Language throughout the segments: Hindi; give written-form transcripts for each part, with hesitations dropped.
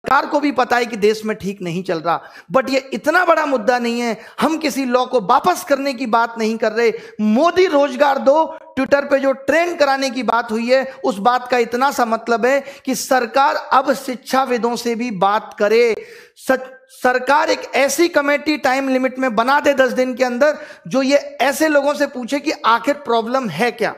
सरकार को भी पता है कि देश में ठीक नहीं चल रहा, बट ये इतना बड़ा मुद्दा नहीं है। हम किसी लॉ को वापस करने की बात नहीं कर रहे। मोदी रोजगार दो ट्विटर पे जो ट्रेंड कराने की बात हुई है, उस बात का इतना सा मतलब है कि सरकार अब शिक्षाविदों से भी बात करे। सरकार एक ऐसी कमेटी टाइम लिमिट में बना दे 10 दिन के अंदर, जो ये ऐसे लोगों से पूछे कि आखिर प्रॉब्लम है क्या।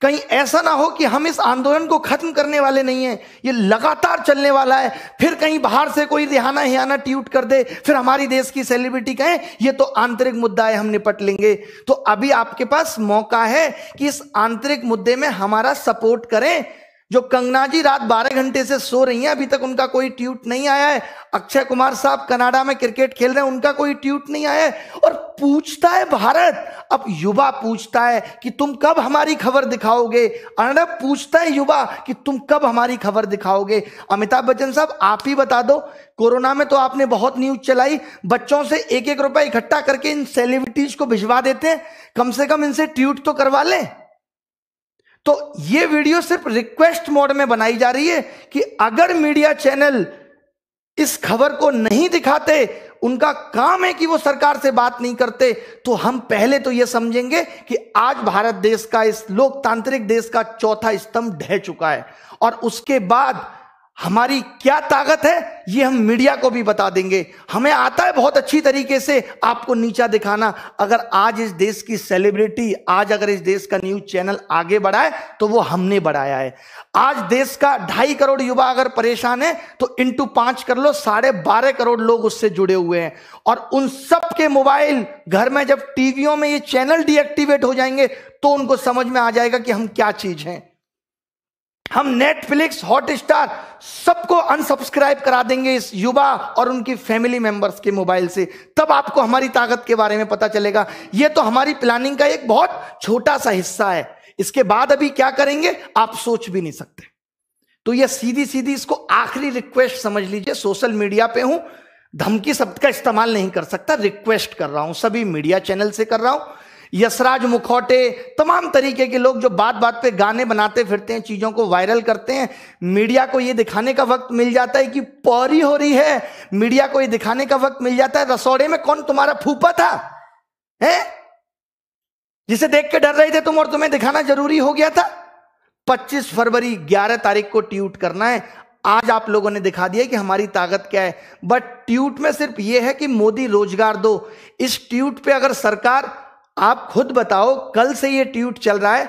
कहीं ऐसा ना हो कि हम इस आंदोलन को खत्म करने वाले नहीं हैं, ये लगातार चलने वाला है, फिर कहीं बाहर से कोई रिहाना हियाना ट्वीट कर दे, फिर हमारी देश की सेलिब्रिटी कहे ये तो आंतरिक मुद्दा है, हम निपट लेंगे। तो अभी आपके पास मौका है कि इस आंतरिक मुद्दे में हमारा सपोर्ट करें। जो कंगना जी रात 12 घंटे से सो रही हैं, अभी तक उनका कोई ट्वीट नहीं आया है। अक्षय कुमार साहब कनाडा में क्रिकेट खेल रहे हैं, उनका कोई ट्वीट नहीं आया है। और पूछता है भारत, अब युवा पूछता है कि तुम कब हमारी खबर दिखाओगे। अर्णब पूछता है युवा कि तुम कब हमारी खबर दिखाओगे। अमिताभ बच्चन साहब आप ही बता दो, कोरोना में तो आपने बहुत न्यूज चलाई, बच्चों से 1-1 रुपए इकट्ठा करके इन सेलिब्रिटीज को भिजवा देते हैं, कम से कम इनसे ट्वीट तो करवा लें। तो ये वीडियो सिर्फ रिक्वेस्ट मोड में बनाई जा रही है कि अगर मीडिया चैनल इस खबर को नहीं दिखाते, उनका काम है कि वो सरकार से बात नहीं करते, तो हम पहले तो ये समझेंगे कि आज भारत देश का, इस लोकतांत्रिक देश का चौथा स्तंभ ढह चुका है। और उसके बाद हमारी क्या ताकत है ये हम मीडिया को भी बता देंगे। हमें आता है बहुत अच्छी तरीके से आपको नीचा दिखाना। अगर आज इस देश की सेलिब्रिटी, आज अगर इस देश का न्यूज चैनल आगे बढ़ा है तो वो हमने बढ़ाया है। आज देश का 2.5 करोड़ युवा अगर परेशान है तो इंटू 5 कर लो, 12.5 करोड़ लोग उससे जुड़े हुए हैं। और उन सब के मोबाइल घर में जब टीवियों में ये चैनल डीएक्टिवेट हो जाएंगे तो उनको समझ में आ जाएगा कि हम क्या चीज हैं। हम नेटफ्लिक्स, हॉटस्टार सबको अनसब्सक्राइब करा देंगे इस युवा और उनकी फैमिली मेंबर्स के मोबाइल से, तब आपको हमारी ताकत के बारे में पता चलेगा। यह तो हमारी प्लानिंग का एक बहुत छोटा सा हिस्सा है। इसके बाद अभी क्या करेंगे आप सोच भी नहीं सकते। तो यह सीधी सीधी इसको आखिरी रिक्वेस्ट समझ लीजिए। सोशल मीडिया पे हूं, धमकी शब्द का इस्तेमाल नहीं कर सकता, रिक्वेस्ट कर रहा हूं, सभी मीडिया चैनल से कर रहा हूं। यशराज मुखौटे, तमाम तरीके के लोग जो बात बात पे गाने बनाते फिरते हैं, चीजों को वायरल करते हैं, मीडिया को ये दिखाने का वक्त मिल जाता है कि पौरी हो रही है, मीडिया को ये दिखाने का वक्त मिल जाता है रसोड़े में कौन तुम्हारा फूफा था, है जिसे देख के डर रहे थे तुम, और तुम्हें दिखाना जरूरी हो गया था। 25 फरवरी 11 तारीख को ट्वीट करना है। आज आप लोगों ने दिखा दिया कि हमारी ताकत क्या है। बट ट्वीट में सिर्फ यह है कि मोदी रोजगार दो। इस ट्वीट पे अगर सरकार, आप खुद बताओ, कल से ये ट्वीट चल रहा है,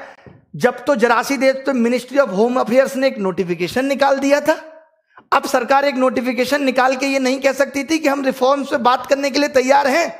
जब तो जरासी देश तो मिनिस्ट्री ऑफ होम अफेयर्स ने एक नोटिफिकेशन निकाल दिया था। अब सरकार एक नोटिफिकेशन निकाल के ये नहीं कह सकती थी कि हम रिफॉर्म्स पे बात करने के लिए तैयार हैं।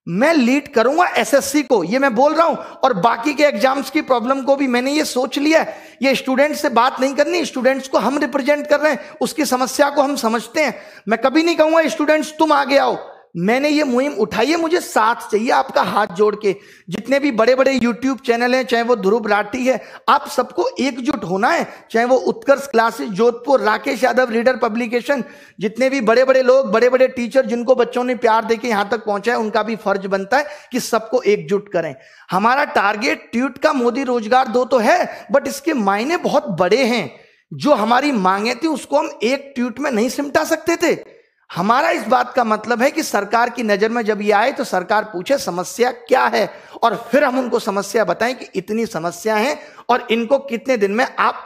मैं लीड करूंगा एसएससी को, ये मैं बोल रहा हूं, और बाकी के एग्जाम्स की प्रॉब्लम को भी मैंने ये सोच लिया है। ये स्टूडेंट्स से बात नहीं करनी, स्टूडेंट्स को हम रिप्रेजेंट कर रहे हैं, उसकी समस्या को हम समझते हैं। मैं कभी नहीं कहूंगा स्टूडेंट्स तुम आगे आओ। मैंने ये मुहिम उठाई है, मुझे साथ चाहिए आपका, हाथ जोड़ के। जितने भी बड़े बड़े यूट्यूब चैनल हैं, चाहे वो ध्रुव राठी है, आप सबको एकजुट होना है। चाहे वो Utkarsh classes Jodhpur, Rakesh Yadav reader publication, जितने भी बड़े बड़े लोग, बड़े बड़े टीचर जिनको बच्चों ने प्यार देके यहां तक पहुंचा है, उनका भी फर्ज बनता है कि सबको एकजुट करें। हमारा टारगेट ट्वीट का मोदी रोजगार दो तो है, बट इसके मायने बहुत बड़े हैं। जो हमारी मांगे थी उसको हम एक ट्वीट में नहीं सिमटा सकते थे। हमारा इस बात का मतलब है कि सरकार की नजर में जब ये आए तो सरकार पूछे समस्या क्या है, और फिर हम उनको समस्या बताएं कि इतनी समस्या है और इनको कितने दिन में आप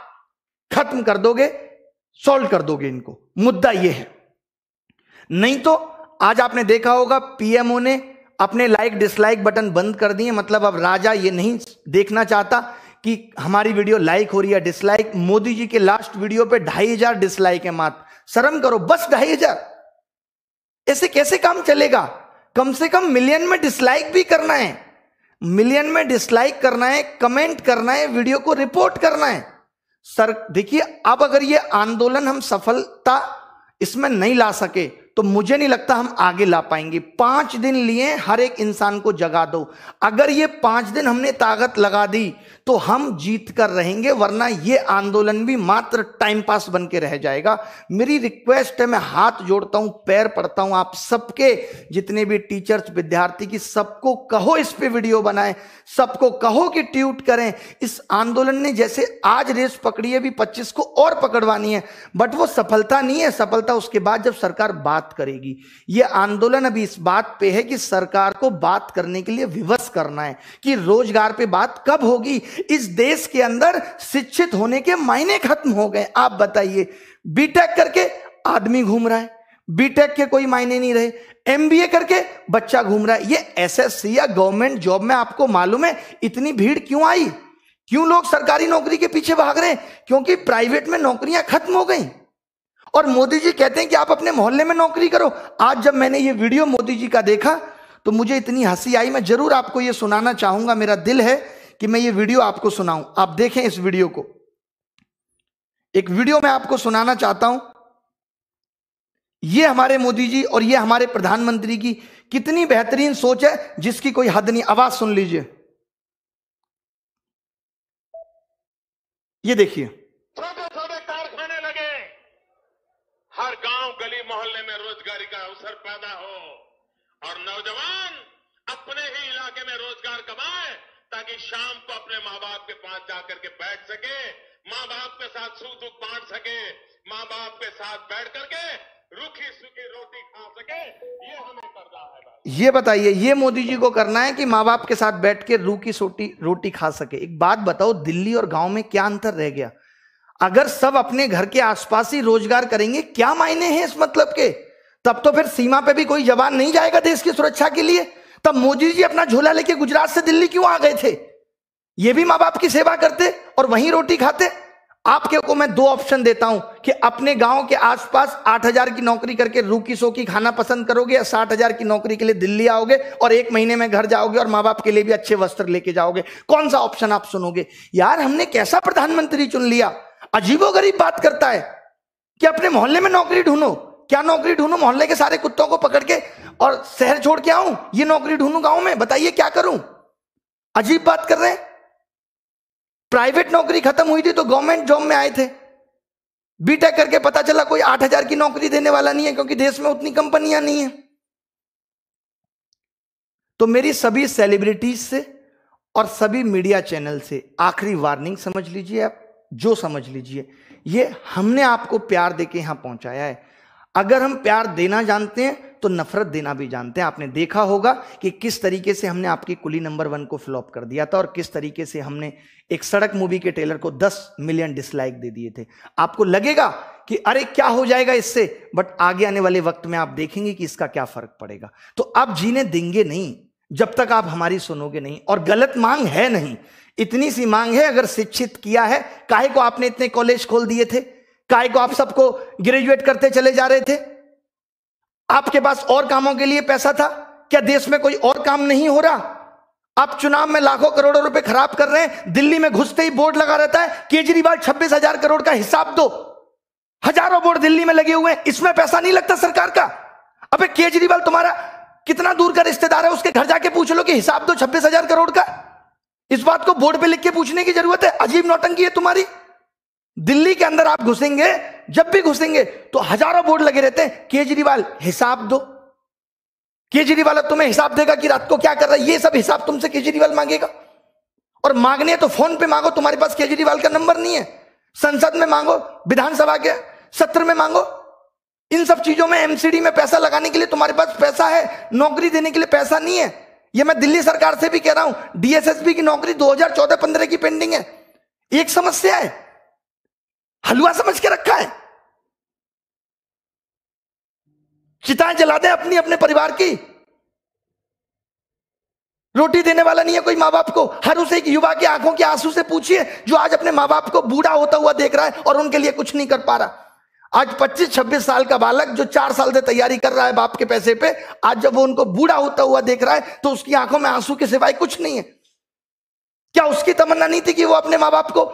खत्म कर दोगे, सॉल्व कर दोगे इनको। मुद्दा ये है। नहीं तो आज आपने देखा होगा पीएमओ ने अपने लाइक डिसलाइक बटन बंद कर दिए। मतलब अब राजा ये नहीं देखना चाहता कि हमारी वीडियो लाइक हो रही है डिसलाइक। मोदी जी के लास्ट वीडियो पे 2500 डिसलाइक है मात्र। शर्म करो, बस 2500। ऐसे कैसे काम चलेगा? कम से कम मिलियन में डिसलाइक भी करना है, मिलियन में डिसलाइक करना है, कमेंट करना है, वीडियो को रिपोर्ट करना है। सर देखिए, अब अगर ये आंदोलन हम सफलता इसमें नहीं ला सके तो मुझे नहीं लगता हम आगे ला पाएंगे। 5 दिन लिए, हर एक इंसान को जगा दो। अगर ये 5 दिन हमने ताकत लगा दी तो हम जीत कर रहेंगे, वरना यह आंदोलन भी मात्र टाइम पास बन के रह जाएगा। मेरी रिक्वेस्ट है, मैं हाथ जोड़ता हूं, पैर पड़ता हूं आप सबके, जितने भी टीचर्स विद्यार्थी की, सबको कहो इस पे वीडियो बनाएं, सबको कहो कि ट्वीट करें। इस आंदोलन ने जैसे आज रेस पकड़ी है, भी 25 को और पकड़वानी है, बट वो सफलता नहीं है। सफलता उसके बाद जब सरकार बात करेगी। यह आंदोलन अभी इस बात पे है कि सरकार को बात करने के लिए विवश करना है कि रोजगार पे बात कब होगी। इस देश के अंदर शिक्षित होने के मायने खत्म हो गए। आप बताइए, बीटेक करके आदमी घूम रहा है, बीटेक के कोई मायने नहीं रहे, एमबीए करके बच्चा घूम रहा है। ये एसएससी या गवर्नमेंट जॉब में आपको मालूम है इतनी भीड़ क्यों आई? क्यों लोग सरकारी नौकरी के पीछे भाग रहे हैं? क्योंकि प्राइवेट में नौकरियां खत्म हो गई। और मोदी जी कहते हैं कि आप अपने मोहल्ले में नौकरी करो। आज जब मैंने ये वीडियो मोदी जी का देखा तो मुझे इतनी हंसी आई, मैं जरूर आपको ये सुनाना चाहूंगा। मेरा दिल है कि मैं ये वीडियो आपको सुनाऊं। आप देखें इस वीडियो को। एक वीडियो मैं आपको सुनाना चाहता हूं। ये हमारे मोदी जी और ये हमारे प्रधानमंत्री की कितनी बेहतरीन सोच है, जिसकी कोई हद नहीं। आवाज सुन लीजिए, ये देखिए। छोटे छोटे कारखाने लगे, हर गांव गली मोहल्ले में रोजगारी का अवसर पैदा हो और नौजवान अपने ही इलाके में रोजगार कमाए, ताकि शाम को अपने माँ बाप के पास जाकर के बैठ सके, माँ बाप के साथ सुख दुख बांट सके, माँ बाप के साथ बैठ करके रूखी सूखी रोटी खा सके। ये हमें करना है बस। ये बताइए, ये मोदी जी को करना है कि माँ बाप के साथ बैठ के रूखी रोटी खा सके। एक बात बताओ, दिल्ली और गांव में क्या अंतर रह गया? अगर सब अपने घर के आसपास ही रोजगार करेंगे, क्या मायने हैं इस मतलब के? तब तो फिर सीमा पे भी कोई जवान नहीं जाएगा देश की सुरक्षा के लिए। तब मोदी जी अपना झोला लेके गुजरात से दिल्ली क्यों आ गए थे? ये भी माँ बाप की सेवा करते और वहीं रोटी खाते। आपके को मैं दो ऑप्शन देता हूं कि अपने गांव के आसपास 8,000 की नौकरी करके रूखी सोखी खाना पसंद करोगे, या 60,000 की नौकरी के लिए दिल्ली आओगे और 1 महीने में घर जाओगे और माँ बाप के लिए भी अच्छे वस्त्र लेके जाओगे। कौन सा ऑप्शन आप सुनोगे? यार, हमने कैसा प्रधानमंत्री चुन लिया? अजीबोगरीब बात करता है कि अपने मोहल्ले में नौकरी ढूंढो। क्या नौकरी ढूंढो? मोहल्ले के सारे कुत्तों को पकड़ के और शहर छोड़ के आऊं? ये नौकरी ढूंढूं गांव में? बताइए क्या करूं? अजीब बात कर रहे हैं। प्राइवेट नौकरी खत्म हुई थी तो गवर्नमेंट जॉब में आए थे। बीटेक करके पता चला कोई 8,000 की नौकरी देने वाला नहीं है, क्योंकि देश में उतनी कंपनियां नहीं है। तो मेरी सभी सेलिब्रिटीज से और सभी मीडिया चैनल से आखिरी वार्निंग समझ लीजिए, आप जो समझ लीजिए, ये हमने आपको प्यार देके यहां पहुंचाया है। अगर हम प्यार देना जानते हैं तो नफरत देना भी जानते हैं। आपने देखा होगा कि किस तरीके से हमने आपकी कुली नंबर 1 को फ्लॉप कर दिया था और किस तरीके से हमने एक सड़क मूवी के ट्रेलर को 10 मिलियन डिसलाइक दे दिए थे। आपको लगेगा कि अरे क्या हो जाएगा इससे, बट आगे आने वाले वक्त में आप देखेंगे कि इसका क्या फर्क पड़ेगा। तो आप जीने देंगे नहीं जब तक आप हमारी सुनोगे नहीं। और गलत मांग है नहीं, इतनी सी मांग है, अगर शिक्षित किया है, काहे को आपने इतने कॉलेज खोल दिए थे? काहे को आप सबको ग्रेजुएट करते चले जा रहे थे? आपके पास और कामों के लिए पैसा था क्या? देश में कोई और काम नहीं हो रहा? आप चुनाव में लाखों करोड़ों रुपए खराब कर रहे हैं। दिल्ली में घुसते ही बोर्ड लगा रहता है, केजरीवाल 26,000 करोड़ का हिसाब दो। हजारों बोर्ड दिल्ली में लगे हुए हैं, इसमें पैसा नहीं लगता सरकार का? अबे केजरीवाल तुम्हारा कितना दूर का रिश्तेदार है, उसके घर जाके पूछ लो कि हिसाब दो 26,000 करोड़ का। इस बात को बोर्ड पे लिख के पूछने की जरूरत है? अजीब नौटंकी है तुम्हारी। दिल्ली के अंदर आप घुसेंगे, जब भी घुसेंगे तो हजारों बोर्ड लगे रहते हैं, केजरीवाल हिसाब दो। केजरीवाल तुम्हें हिसाब देगा कि रात को क्या कर रहा है, ये सब हिसाब तुमसे केजरीवाल मांगेगा। और मांगने तो फोन पे मांगो, तुम्हारे पास केजरीवाल का नंबर नहीं है। संसद में मांगो, विधानसभा के सत्र में मांगो। इन सब चीजों में एमसीडी में पैसा लगाने के लिए तुम्हारे पास पैसा है, नौकरी देने के लिए पैसा नहीं है। ये मैं दिल्ली सरकार से भी कह रहा हूं, डीएसएसपी की नौकरी 2014-15 की पेंडिंग है। एक समस्या है, हलवा समझ के रखा है। चिताएं जला दें अपनी अपने परिवार की। रोटी देने वाला नहीं है कोई माँ बाप को। हर उस एक युवा की आंखों के आंसू से पूछिए जो आज अपने माँ बाप को बूढ़ा होता हुआ देख रहा है और उनके लिए कुछ नहीं कर पा रहा। आज 25-26 साल का बालक जो 4 साल से तैयारी कर रहा है बाप के पैसे पे, आज जब वो उनको बूढ़ा होता हुआ देख रहा है तो उसकी आंखों में आंसू के सिवाय कुछ नहीं है। क्या उसकी तमन्ना नहीं थी कि वो अपने माँ बाप को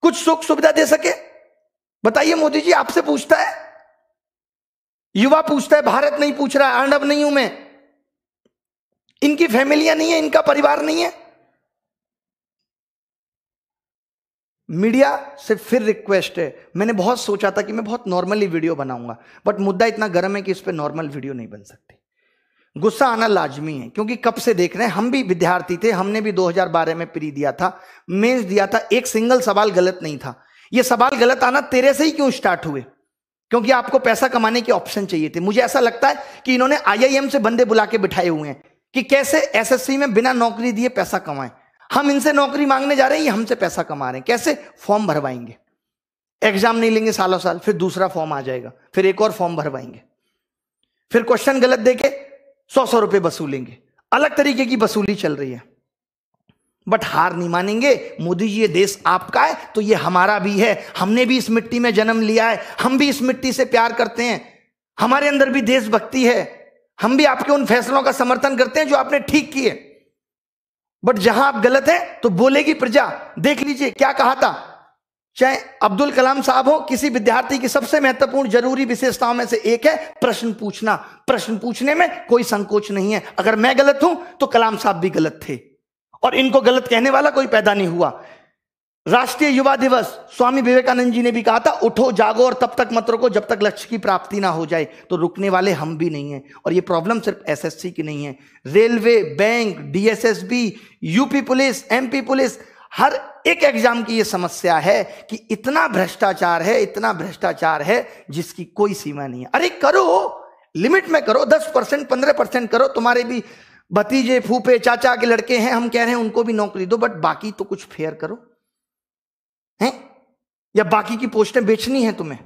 कुछ सुख सुविधा दे सके? बताइए, मोदी जी आपसे पूछता है, युवा पूछता है, भारत नहीं पूछ रहा है। अर्नब नहीं हूं मैं, इनकी फैमिलियां नहीं है, इनका परिवार नहीं है। मीडिया से फिर रिक्वेस्ट है, मैंने बहुत सोचा था कि मैं बहुत नॉर्मली वीडियो बनाऊंगा, बट मुद्दा इतना गर्म है कि इस पे नॉर्मल वीडियो नहीं बन सकती। गुस्सा आना लाजमी है, क्योंकि कब से देख रहे हैं, हम भी विद्यार्थी थे, हमने भी 2012 में प्री दिया था, मेंस दिया था, एक सिंगल सवाल गलत नहीं था। ये सवाल गलत आना तेरे से ही क्यों स्टार्ट हुए? क्योंकि आपको पैसा कमाने के ऑप्शन चाहिए थे। मुझे ऐसा लगता है कि इन्होंने IIM से बंदे बुला के बिठाए हुए हैं कि कैसे SSC में बिना नौकरी दिए पैसा कमाएं। हम इनसे नौकरी मांगने जा रहे हैं, ये हमसे पैसा कमा रहे हैं। कैसे? फॉर्म भरवाएंगे, एग्जाम नहीं लेंगे सालों साल, फिर दूसरा फॉर्म आ जाएगा, फिर एक और फॉर्म भरवाएंगे, फिर क्वेश्चन गलत देके 100 रुपए वसूलेंगे। अलग तरीके की वसूली चल रही है, बट हार नहीं मानेंगे। मोदी जी, ये देश आपका है तो ये हमारा भी है, हमने भी इस मिट्टी में जन्म लिया है, हम भी इस मिट्टी से प्यार करते हैं, हमारे अंदर भी देशभक्ति है, हम भी आपके उन फैसलों का समर्थन करते हैं जो आपने ठीक किए। बट जहां आप गलत हैं तो बोलेगी प्रजा। देख लीजिए क्या कहा था, चाहे अब्दुल कलाम साहब हो, किसी विद्यार्थी की सबसे महत्वपूर्ण जरूरी विशेषताओं में से एक है प्रश्न पूछना। प्रश्न पूछने में कोई संकोच नहीं है। अगर मैं गलत हूं तो कलाम साहब भी गलत थे, और इनको गलत कहने वाला कोई पैदा नहीं हुआ। राष्ट्रीय युवा दिवस, स्वामी विवेकानंद जी ने भी कहा था, उठो जागो और तब तक मत रुको जब तक लक्ष्य की प्राप्ति ना हो जाए। तो रुकने वाले हम भी नहीं हैं। और ये प्रॉब्लम सिर्फ SSC की नहीं है, railway, bank, DSSB, UP police, MP police, हर एक एग्जाम की ये समस्या है कि इतना भ्रष्टाचार है, इतना भ्रष्टाचार है जिसकी कोई सीमा नहीं है। अरे करो, लिमिट में करो, 10%, 15% करो। तुम्हारे भी भतीजे, फूफे, चाचा के लड़के हैं, हम कह रहे हैं उनको भी नौकरी दो, बट बाकी तो कुछ फेयर करो हैं? या बाकी की पोस्टें बेचनी है तुम्हें?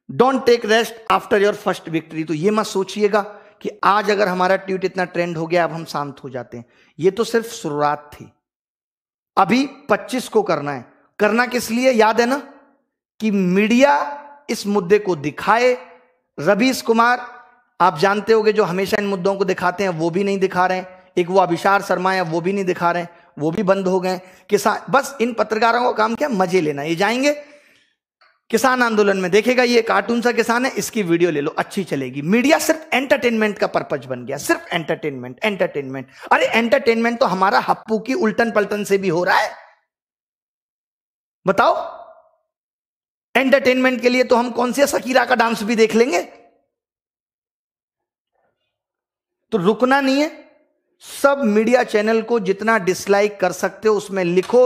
Don't take rest after your first victory. तो ये मत सोचिएगा कि आज अगर हमारा ट्वीट इतना ट्रेंड हो गया अब हम शांत हो जाते हैं। ये तो सिर्फ शुरुआत थी, अभी 25 को करना है। करना किस लिए? याद है ना कि मीडिया इस मुद्दे को दिखाए। रवीश कुमार, आप जानते होंगे, जो हमेशा इन मुद्दों को दिखाते हैं, वो भी नहीं दिखा रहे हैं। एक वो अभिसार शर्मा है, वो भी नहीं दिखा रहे हैं, वो भी बंद हो गए। किसान, बस इन पत्रकारों का काम क्या, मजे लेना। ये जाएंगे किसान आंदोलन में, देखेगा ये कार्टून सा किसान है, इसकी वीडियो ले लो, अच्छी चलेगी। मीडिया सिर्फ एंटरटेनमेंट का पर्पज बन गया, सिर्फ एंटरटेनमेंट, एंटरटेनमेंट। अरे एंटरटेनमेंट तो हमारा हप्पू की उल्टन पलटन से भी हो रहा है। बताओ, एंटरटेनमेंट के लिए तो हम कौन सी शकीरा का डांस भी देख लेंगे। तो रुकना नहीं है। सब मीडिया चैनल को जितना डिसलाइक कर सकते हो उसमें लिखो।